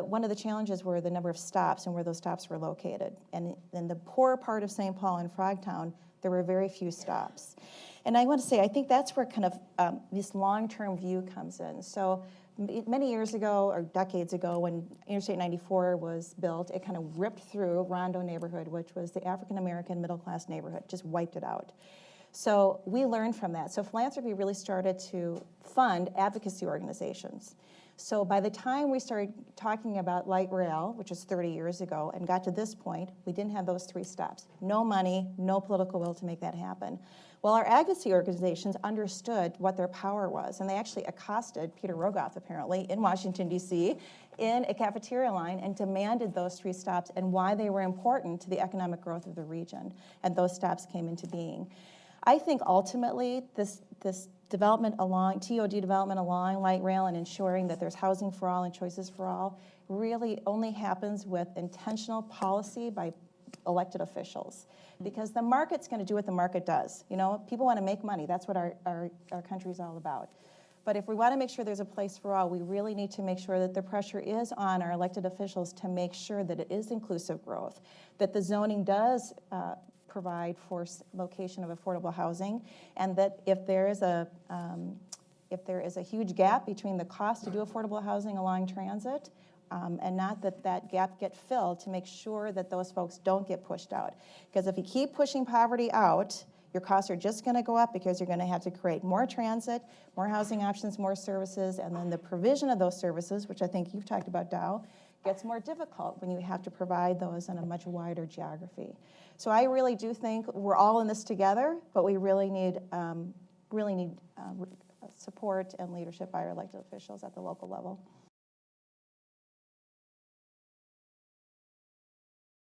one of the challenges were the number of stops and where those stops were located. And in the poor part of St. Paul and Frogtown, there were very few stops. And I want to say, I think that's where kind of this long-term view comes in. So many years ago, or decades ago, when Interstate 94 was built, it kind of ripped through Rondo neighborhood, which was the African-American middle-class neighborhood, just wiped it out. So we learned from that. So philanthropy really started to fund advocacy organizations. So by the time we started talking about light rail, which is 30 years ago, and got to this point, we didn't have those 3 steps. No money, no political will to make that happen. Well, our advocacy organizations understood what their power was, and they actually accosted Peter Rogoff, apparently, in Washington, D.C., in a cafeteria line and demanded those 3 stops and why they were important to the economic growth of the region. And those stops came into being. I think ultimately this development along, TOD development along light rail and ensuring that there's housing for all and choices for all really only happens with intentional policy by elected officials. Because the market's going to do what the market does. You know, people want to make money. That's what our country's all about. But if we want to make sure there's a place for all, we really need to make sure that the pressure is on our elected officials to make sure that it is inclusive growth, that the zoning does provide for location of affordable housing, and that if there is a huge gap between the cost to do affordable housing along transit and not that gap get filled, to make sure that those folks don't get pushed out. Because if you keep pushing poverty out, your costs are just going to go up because you're going to have to create more transit, more housing options, more services, and then the provision of those services, which I think you've talked about, Dow, gets more difficult when you have to provide those in a much wider geography. So I really do think we're all in this together, but we really need support and leadership by our elected officials at the local level.